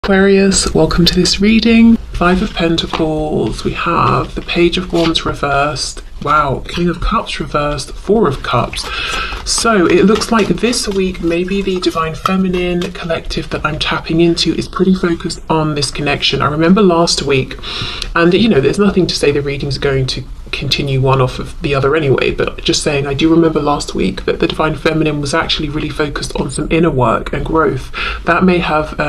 Aquarius, welcome to this reading. Five of Pentacles, we have the Page of Wands reversed, wow, King of Cups reversed, Four of Cups. So it looks like this week maybe the Divine Feminine collective that I'm tapping into is pretty focused on this connection. I remember last week, and you know, there's nothing to say the reading's going to continue one off of the other anyway, but just saying, I do remember last week that the Divine Feminine was actually really focused on some inner work and growth. That may have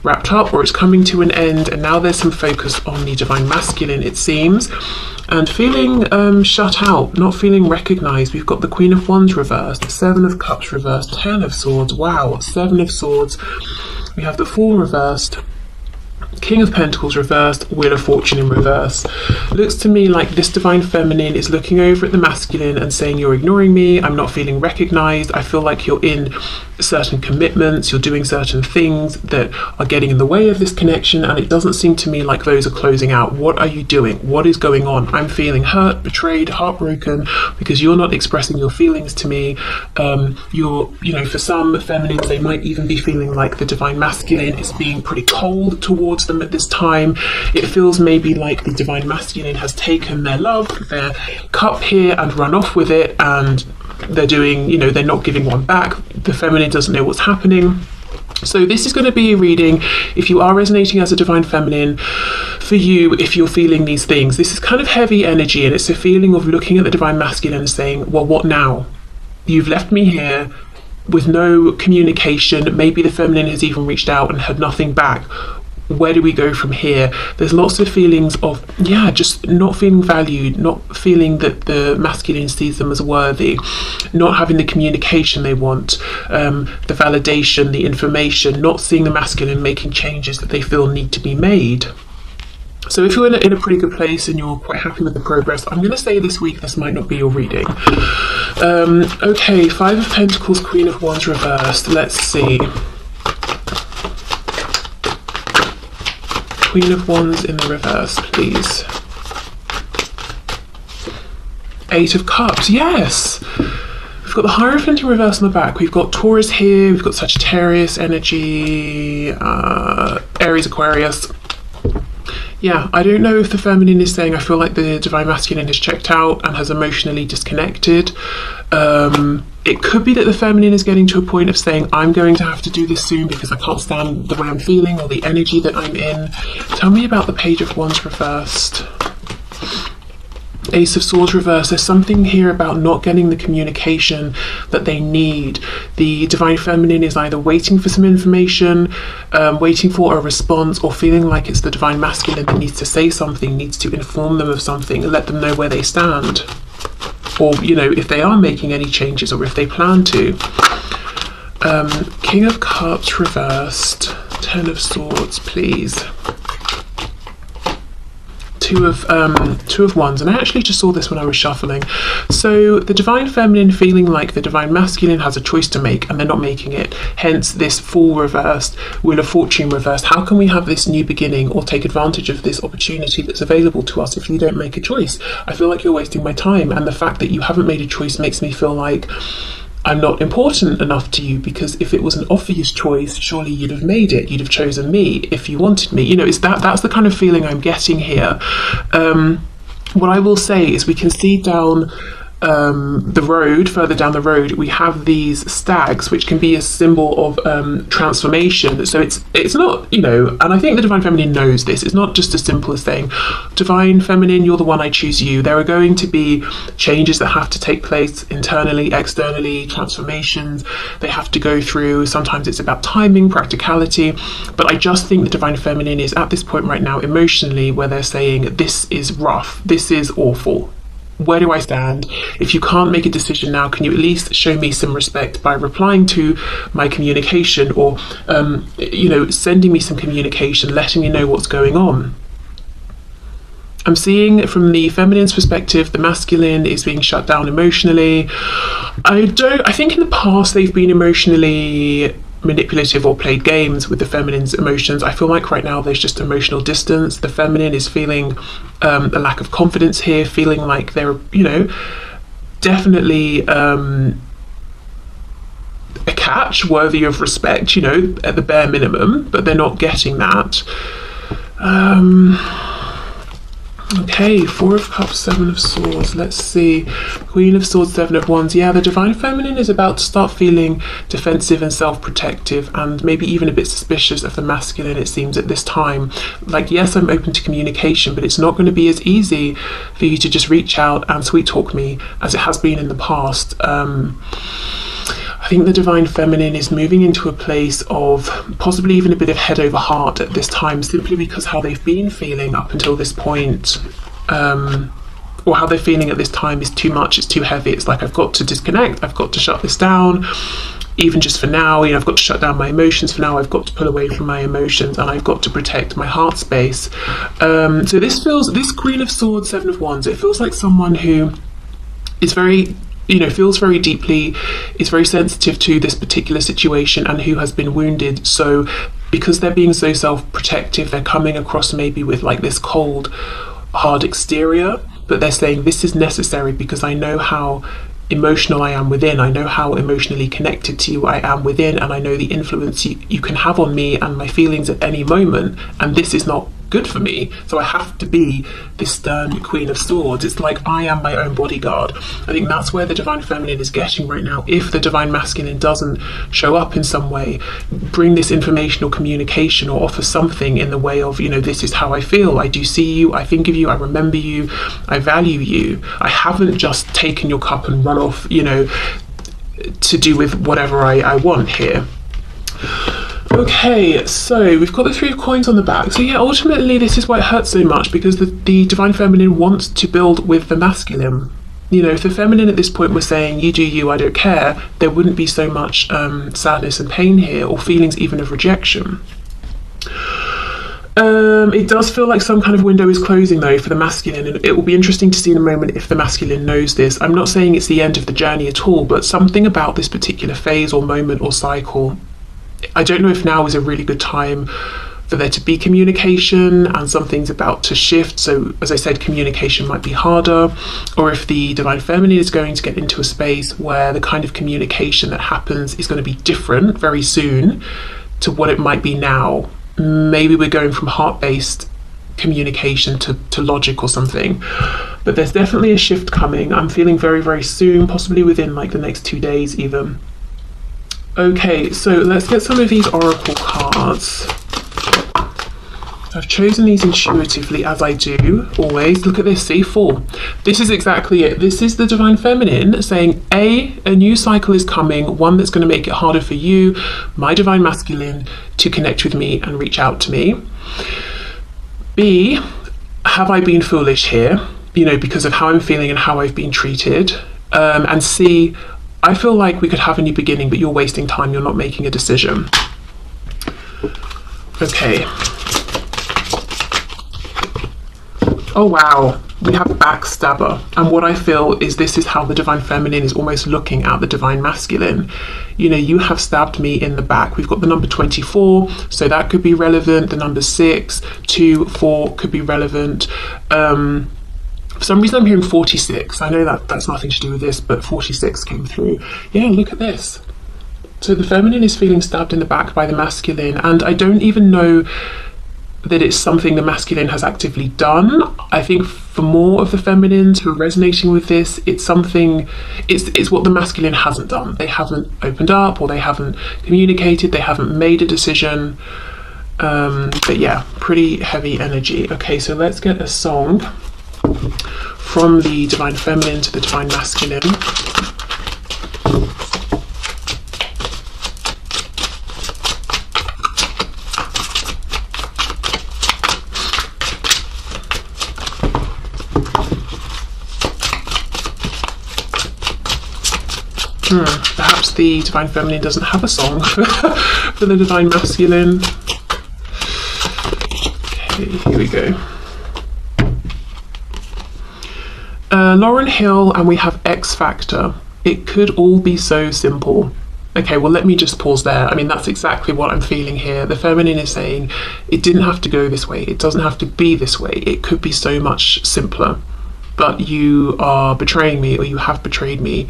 wrapped up, or it's coming to an end, and now there's some focus on the Divine Masculine, it seems, and feeling shut out, not feeling recognized. We've got the Queen of Wands reversed, Seven of Cups reversed, Ten of Swords, wow, Seven of Swords, we have the Fool reversed, King of Pentacles reversed, Wheel of Fortune in reverse. Looks to me like this Divine Feminine is looking over at the masculine and saying, you're ignoring me, I'm not feeling recognized, I feel like you're in certain commitments, you're doing certain things that are getting in the way of this connection, and it doesn't seem to me like those are closing out. What are you doing? What is going on? I'm feeling hurt, betrayed, heartbroken because you're not expressing your feelings to me. For some feminines, they might even be feeling like the Divine Masculine is being pretty cold towards them at this time. It feels maybe like the Divine Masculine has taken their love, their cup here, and run off with it, and they're doing, they're not giving one back. The feminine doesn't know what's happening. So this is going to be a reading, if you are resonating as a Divine Feminine, for you, if you're feeling these things. This is kind of heavy energy, and it's a feeling of looking at the Divine Masculine and saying, well, what now? You've left me here with no communication. Maybe the feminine has even reached out and had nothing back. Where do we go from here? There's lots of feelings of, just not feeling valued, not feeling that the masculine sees them as worthy, not having the communication they want, the validation, the information, not seeing the masculine making changes that they feel need to be made. So if you're in a pretty good place and you're quite happy with the progress, I'm going to say this week this might not be your reading. Okay, Five of Pentacles, Queen of Wands reversed. Let's see. Queen of Wands in the reverse, please. Eight of Cups, yes! We've got the Hierophant in reverse on the back. We've got Taurus here, we've got Sagittarius energy, Aries, Aquarius. Yeah, I don't know if the feminine is saying, I feel like the Divine Masculine has checked out and has emotionally disconnected. It could be that the feminine is getting to a point of saying, I'm going to have to do this soon because I can't stand the way I'm feeling or the energy that I'm in. Tell me about the Page of Wands reversed. Ace of Swords reversed. There's something here about not getting the communication that they need. The Divine Feminine is either waiting for some information, waiting for a response, or feeling like it's the Divine Masculine that needs to say something, needs to inform them of something, and let them know where they stand. Or, if they are making any changes or if they plan to. King of Cups reversed. Ten of Swords, please. Two of Wands, and I actually just saw this when I was shuffling. So the Divine Feminine feeling like the Divine Masculine has a choice to make and they're not making it, hence this Fool reversed, Wheel of Fortune reversed. How can we have this new beginning or take advantage of this opportunity that's available to us if you don't make a choice? I feel like you're wasting my time, and the fact that you haven't made a choice makes me feel like I'm not important enough to you, because if it was an obvious choice, surely you'd have made it. You'd have chosen me if you wanted me. That's the kind of feeling I'm getting here. What I will say is we can see down further down the road, we have these stags, which can be a symbol of transformation. So it's not, and I think the Divine Feminine knows this. It's not just as simple as saying, Divine Feminine, you're the one, I choose you. There are going to be changes that have to take place internally, externally, transformations they have to go through. Sometimes it's about timing, practicality, but I just think the Divine Feminine is at this point right now emotionally where they're saying, this is rough, this is awful. Where do I stand? If you can't make a decision now, can you at least show me some respect by replying to my communication, or sending me some communication, letting me know what's going on? I'm seeing from the feminine's perspective, the masculine is being shut down emotionally. I think in the past they've been emotionally manipulative or played games with the feminine's emotions. I feel like right now there's just emotional distance. The feminine is feeling a lack of confidence here, feeling like they're, definitely a catch worthy of respect, you know, at the bare minimum, but they're not getting that. Okay, Four of Cups, Seven of Swords. Let's see. Queen of Swords, Seven of Wands. Yeah, the Divine Feminine is about to start feeling defensive and self-protective, and maybe even a bit suspicious of the masculine, it seems, at this time. Like, yes, I'm open to communication, but it's not going to be as easy for you to just reach out and sweet talk me as it has been in the past. I think the Divine Feminine is moving into a place of possibly even a bit of head over heart at this time, simply because how they've been feeling up until this point, or how they're feeling at this time is too much, it's too heavy. It's like, I've got to disconnect, I've got to shut this down, even just for now, you know, I've got to shut down my emotions for now, I've got to pull away from my emotions, and I've got to protect my heart space. So this Queen of Swords, Seven of Wands, it feels like someone who is very, you know, feels very deeply, is very sensitive to this particular situation, and who has been wounded. So because they're being so self-protective, they're coming across maybe with like this cold, hard exterior, but they're saying this is necessary because I know how emotional I am within, I know how emotionally connected to you I am within, and I know the influence you can have on me and my feelings at any moment, and this is not good for me, so I have to be this stern Queen of Swords. It's like I am my own bodyguard. I think that's where the Divine Feminine is getting right now. If the Divine Masculine doesn't show up in some way, bring this informational communication, or offer something in the way of, you know, this is how I feel, I do see you, I think of you, I remember you, I value you, I haven't just taken your cup and run off, you know, to do with whatever I want here. Okay, so we've got the Three of Coins on the back. So yeah, ultimately this is why it hurts so much, because the Divine Feminine wants to build with the masculine. You know, if the feminine at this point was saying, you do you, I don't care, there wouldn't be so much sadness and pain here, or feelings even of rejection. It does feel like some kind of window is closing though for the masculine, and it will be interesting to see in a moment if the masculine knows this. I'm not saying it's the end of the journey at all, but something about this particular phase or moment or cycle, I don't know if now is a really good time for there to be communication, and something's about to shift. So as I said, communication might be harder, or if the Divine Feminine is going to get into a space where the kind of communication that happens is going to be different very soon to what it might be now. Maybe we're going from heart-based communication to logic or something, but there's definitely a shift coming. I'm feeling very, very soon, possibly within like the next 2 days even. Okay, so let's get some of these oracle cards. I've chosen these intuitively, as I do always. Look at this, see, 4. This is exactly it. This is the Divine Feminine saying, A new cycle is coming, one that's going to make it harder for you, my Divine Masculine, to connect with me and reach out to me. B, have I been foolish here, you know, because of how I'm feeling and how I've been treated? And C, I feel like we could have a new beginning, but you're wasting time, you're not making a decision. Okay. Oh wow, we have backstabber. And what I feel is this is how the Divine Feminine is almost looking at the Divine Masculine. You know, you have stabbed me in the back. We've got the number 24, so that could be relevant. The number 6, 2, 4 could be relevant. For some reason I'm hearing 46. I know that that's nothing to do with this, but 46 came through. Yeah, look at this. So the feminine is feeling stabbed in the back by the masculine, and I don't even know that it's something the masculine has actively done. I think for more of the feminines who are resonating with this, it's something, it's what the masculine hasn't done. They haven't opened up, or they haven't communicated, they haven't made a decision. But yeah, pretty heavy energy. Okay, so let's get a song from the Divine Feminine to the Divine Masculine. Perhaps the Divine Feminine doesn't have a song for the Divine Masculine. Okay, here we go. Lauryn Hill, and we have X Factor. It could all be so simple. Okay, well, let me just pause there. I mean, that's exactly what I'm feeling here. The feminine is saying it didn't have to go this way. It doesn't have to be this way. It could be so much simpler. But you are betraying me, or you have betrayed me.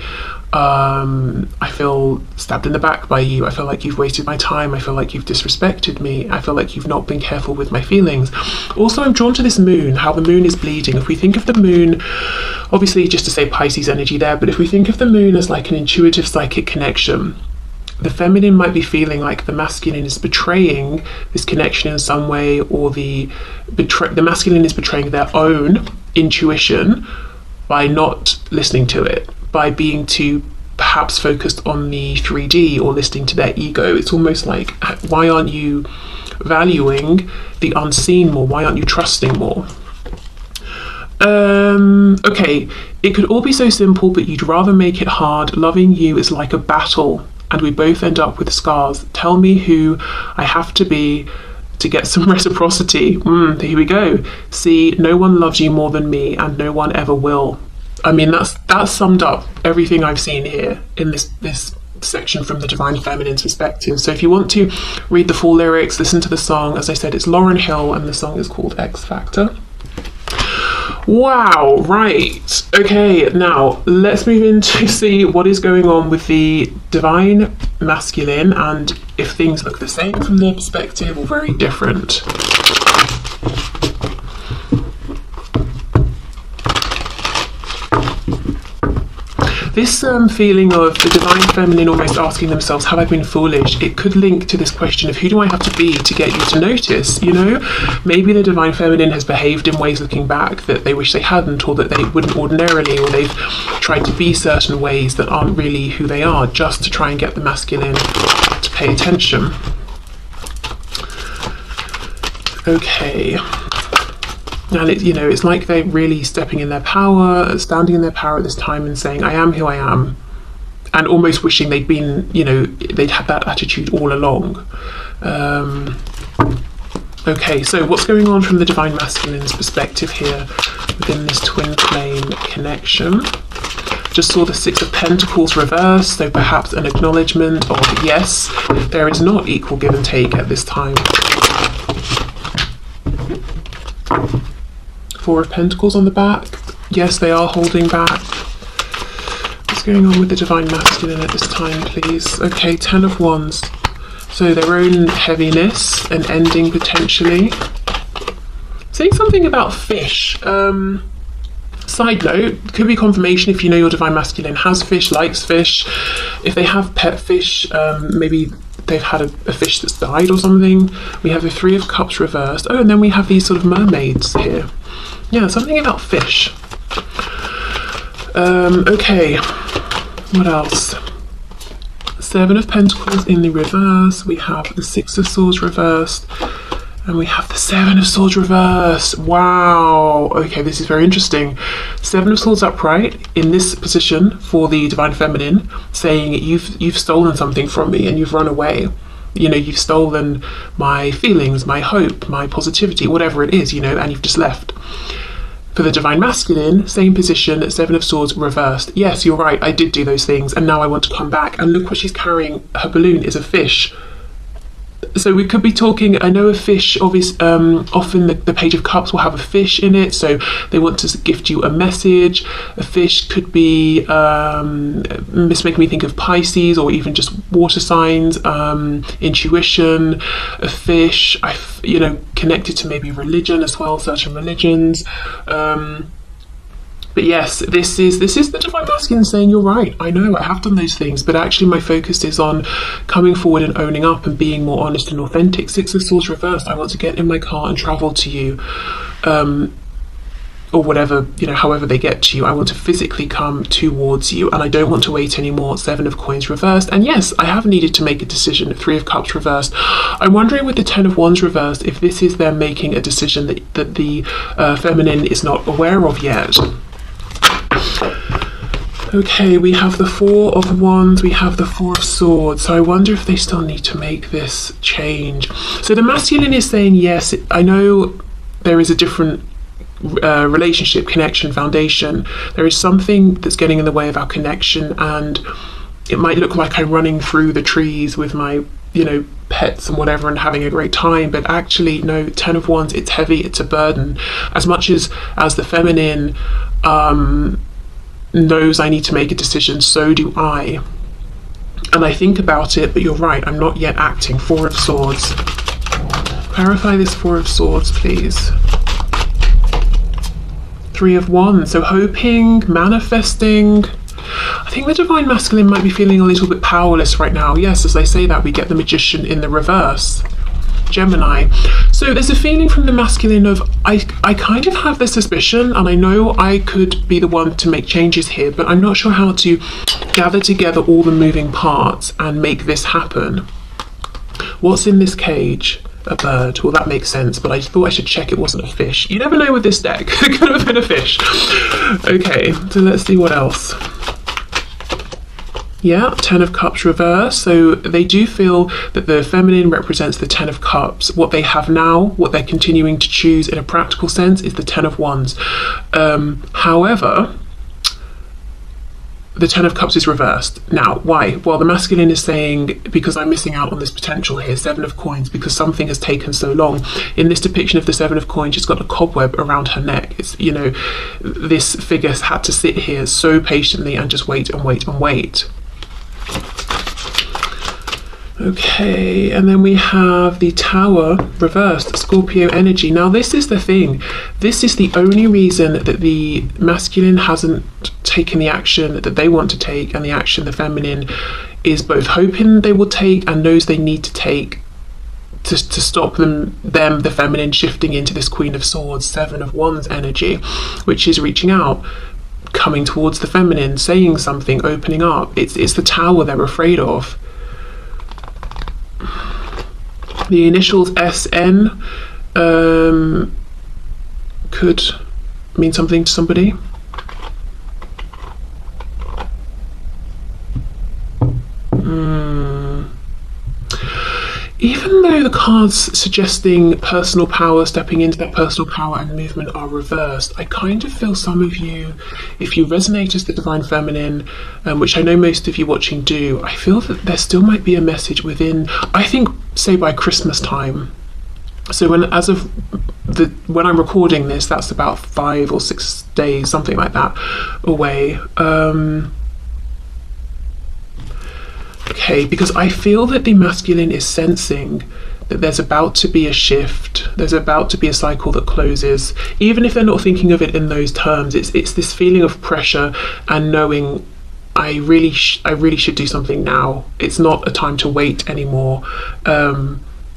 I feel stabbed in the back by you. I feel like you've wasted my time. I feel like you've disrespected me. I feel like you've not been careful with my feelings. Also, I'm drawn to this moon, how the moon is bleeding. If we think of the moon, obviously just to say Pisces energy there, but if we think of the moon as like an intuitive psychic connection, the feminine might be feeling like the masculine is betraying this connection in some way, or the masculine is betraying their own intuition by not listening to it, by being too perhaps focused on the 3D or listening to their ego. It's almost like, why aren't you valuing the unseen more? Why aren't you trusting more? Okay, it could all be so simple, but you'd rather make it hard. Loving you is like a battle, and we both end up with scars. Tell me who I have to be to get some reciprocity. Here we go. See, no one loves you more than me, and no one ever will. I mean, that's summed up everything I've seen here in this section from the Divine Feminine's perspective. So if you want to read the full lyrics, listen to the song. As I said, it's Lauryn Hill, and the song is called X Factor. Wow, right. Okay, now let's move in to see what is going on with the Divine Masculine, and if things look the same from their perspective or very different. This feeling of the Divine Feminine almost asking themselves, have I been foolish? It could link to this question of, who do I have to be to get you to notice? You know, maybe the Divine Feminine has behaved in ways looking back that they wish they hadn't, or that they wouldn't ordinarily, or they've tried to be certain ways that aren't really who they are, just to try and get the masculine to pay attention. Okay. And it's like they're really stepping in their power, standing in their power at this time and saying, I am who I am, and almost wishing they'd been, they'd had that attitude all along. Okay, so what's going on from the Divine Masculine's perspective here within this twin flame connection? Just saw the Six of Pentacles reversed, so perhaps an acknowledgement of, yes, there is not equal give and take at this time. Four of Pentacles on the back. Yes, they are holding back. What's going on with the Divine Masculine at this time, please? Okay, Ten of Wands. So their own heaviness, an ending potentially. Saying something about fish. Side note, could be confirmation if you know your Divine Masculine has fish, likes fish. If they have pet fish, maybe they've had a fish that's died or something. We have the Three of Cups reversed. Oh, and then we have these sort of mermaids here. Yeah, something about fish. Okay, what else? Seven of Pentacles in the reverse. We have the Six of Swords reversed. And we have the Seven of Swords reversed. Wow. Okay, this is very interesting. Seven of Swords upright in this position for the Divine Feminine, saying you've stolen something from me and you've run away. You've stolen my feelings, my hope, my positivity, whatever it is, and you've just left. For the Divine Masculine, same position, Seven of Swords reversed. Yes, you're right, I did do those things, and now I want to come back. And look what she's carrying. Her balloon is a fish. So we could be talking, I know a fish, obviously, often the Page of Cups will have a fish in it, so they want to gift you a message. A fish could be, this making me think of Pisces, or even just water signs, intuition. A fish, connected to maybe religion as well, certain religions. But yes, this is the Divine Masculine saying, you're right, I know, I have done those things, but actually my focus is on coming forward and owning up and being more honest and authentic. Six of Swords reversed, I want to get in my car and travel to you, or whatever, however they get to you. I want to physically come towards you, and I don't want to wait anymore. Seven of Coins reversed, and yes, I have needed to make a decision. Three of Cups reversed. I'm wondering with the Ten of Wands reversed, if this is them making a decision that the feminine is not aware of yet. Okay, we have the Four of Wands, we have the Four of Swords, so I wonder if they still need to make this change. So the masculine is saying, yes, I know there is a different relationship, connection, foundation. There is something that's getting in the way of our connection, and it might look like I'm running through the trees with my, pets and whatever and having a great time, but actually, no, Ten of Wands, it's heavy, it's a burden. As much as the feminine, knows I need to make a decision, so do I. And I think about it, but you're right, I'm not yet acting. Four of Swords. Clarify this Four of Swords, please. Three of Wands. So hoping, manifesting. I think the Divine Masculine might be feeling a little bit powerless right now. Yes, as I say that, we get the Magician in the reverse. Gemini. So there's a feeling from the masculine of, I kind of have the suspicion, and I know I could be the one to make changes here, but I'm not sure how to gather together all the moving parts and make this happen. What's in this cage? A bird. Well, that makes sense, but I thought I should check it wasn't a fish. You never know with this deck. It could have been a fish. Okay, so let's see what else. Yeah, Ten of Cups reverse. So they do feel that the feminine represents the Ten of Cups. What they have now, what they're continuing to choose in a practical sense, is the Ten of Wands. However, the Ten of Cups is reversed. Now, why? Well, the masculine is saying, because I'm missing out on this potential here. Seven of Coins, because something has taken so long. In this depiction of the Seven of Coins, she's got a cobweb around her neck. It's, you know, this figure had to sit here so patiently and just wait and wait and wait. Okay, and then we have the Tower reversed, Scorpio energy. Now this is the thing, this is the only reason that the masculine hasn't taken the action that they want to take, and the action the feminine is both hoping they will take and knows they need to take to stop the feminine shifting into this Queen of Swords, Seven of Wands energy, which is reaching out, coming towards the feminine, saying something, opening up. It's the Tower they're afraid of. The initials SN could mean something to somebody. Even though the cards suggesting personal power, stepping into that personal power and movement are reversed, I kind of feel some of you, if you resonate as the Divine Feminine, which I know most of you watching do, I feel that there still might be a message within, I think, say by Christmas time. So when I'm recording this, that's about 5 or 6 days, something like that, away. Okay, because I feel that the masculine is sensing that there's about to be a shift, there's about to be a cycle that closes, even if they're not thinking of it in those terms. It's this feeling of pressure and knowing I really should do something now. It's not a time to wait anymore.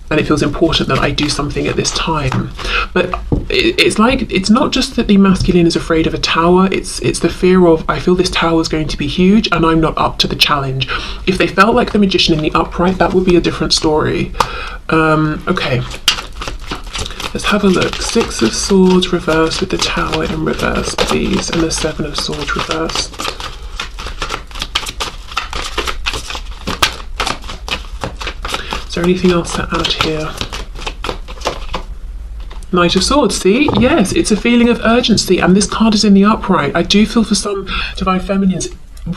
And it feels important that I do something at this time. But it's like, it's not just that the masculine is afraid of a tower, it's the fear of, I feel this tower is going to be huge and I'm not up to the challenge. If they felt like the Magician in the upright, that would be a different story. Okay, let's have a look. Six of Swords reversed with the Tower in reverse, please, and the Seven of Swords reversed. Is there anything else to add here? Knight of Swords, see? Yes, it's a feeling of urgency, and this card is in the upright. I do feel for some Divine Feminines,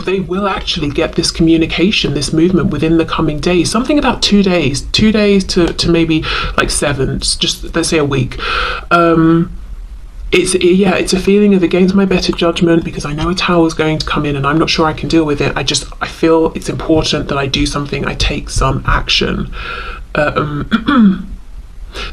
they will actually get this communication, this movement within the coming days. Something about 2 days. 2 days to maybe like 7, just let's say a week. It's a feeling of against my better judgment, because I know a tower is going to come in and I'm not sure I can deal with it. I feel it's important that I do something, I take some action.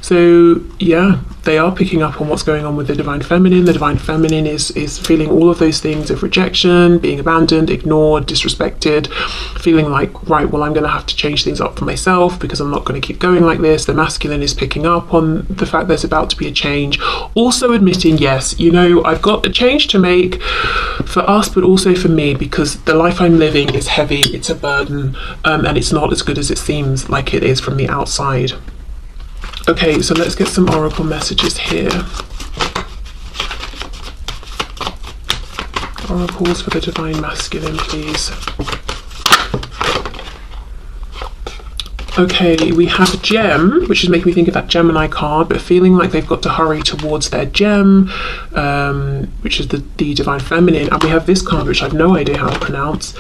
So yeah, they are picking up on what's going on with the Divine Feminine. The Divine Feminine is feeling all of those things of rejection, being abandoned, ignored, disrespected, feeling like, right, well, I'm going to have to change things up for myself because I'm not going to keep going like this. The masculine is picking up on the fact there's about to be a change, also admitting, yes, you know, I've got a change to make for us, but also for me, because the life I'm living is heavy, it's a burden, and it's not as good as it seems like it is from the outside. Okay, so let's get some oracle messages here. Oracles for the Divine Masculine, please. Okay, we have a gem, which is making me think of that Gemini card, but feeling like they've got to hurry towards their gem, which is the Divine Feminine. And we have this card, which I've no idea how to pronounce.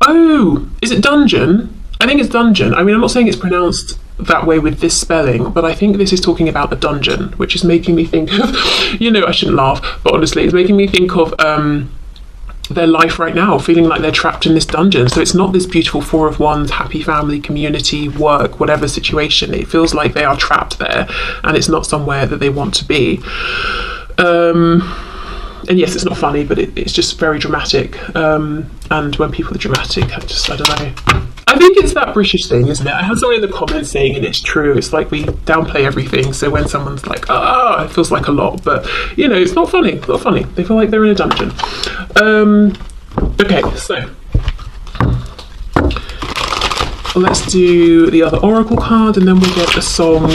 Oh, is it Dungeon? I think it's Dungeon. I mean, I'm not saying it's pronounced that way with this spelling, but I think this is talking about a dungeon, which is making me think of, you know, I shouldn't laugh, but honestly, it's making me think of their life right now, feeling like they're trapped in this dungeon. So it's not this beautiful Four of Wands, happy family, community, work, whatever situation. It feels like they are trapped there, and it's not somewhere that they want to be. And yes, it's not funny, but it's just very dramatic. And when people are dramatic, I don't know. I think it's that British thing, isn't it? I had someone in the comments saying, and it's true, it's like we downplay everything. So when someone's like, it feels like a lot, but you know, it's not funny. It's not funny. They feel like they're in a dungeon. Okay, so let's do the other oracle card, and then we'll get a song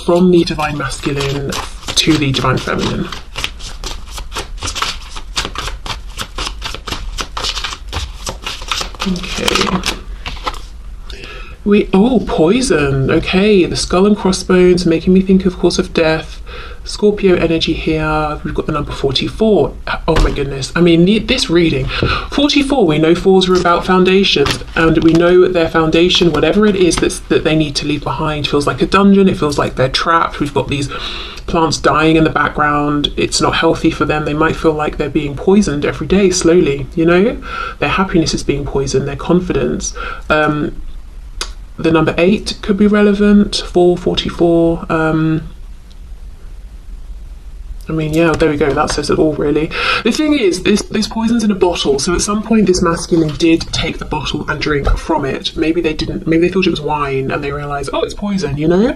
from the Divine Masculine to the Divine Feminine. Okay. Poison. Okay, the skull and crossbones, making me think, of course, of death. Scorpio energy here. We've got the number 44. Oh my goodness. I mean, this reading. 44, we know fours are about foundations, and we know their foundation, whatever it is that they need to leave behind, feels like a dungeon. It feels like they're trapped. We've got these plants dying in the background. It's not healthy for them. They might feel like they're being poisoned every day, slowly, you know? Their happiness is being poisoned, their confidence. The number 8 could be relevant, 444. I mean, yeah, there we go. That says it all, really. The thing is, this poison's in a bottle. So at some point, this masculine did take the bottle and drink from it. Maybe they didn't. Maybe they thought it was wine, and they realised, oh, it's poison. You know.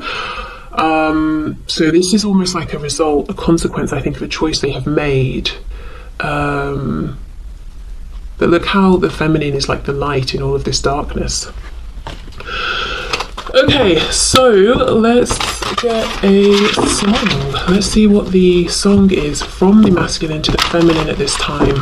So this is almost like a result, a consequence, I think, of a choice they have made. But look how the feminine is like the light in all of this darkness. Okay, so let's get a song. Let's see what the song is from the masculine to the feminine at this time.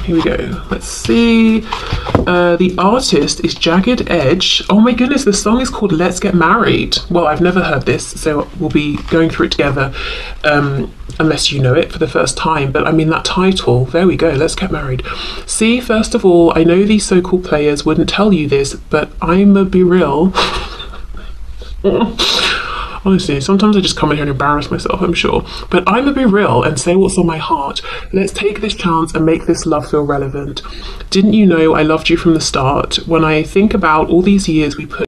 Here we go. Let's see. The artist is Jagged Edge. Oh my goodness, the song is called Let's Get Married. Well, I've never heard this, so we'll be going through it together, unless you know it for the first time. But I mean, that title, there we go, Let's Get Married. See, first of all, I know these so-called players wouldn't tell you this, but I'ma be real. Honestly, sometimes I just come in here and embarrass myself, I'm sure. But I'm gonna be real and say what's on my heart. Let's take this chance and make this love feel relevant. Didn't you know I loved you from the start? When I think about all these years we put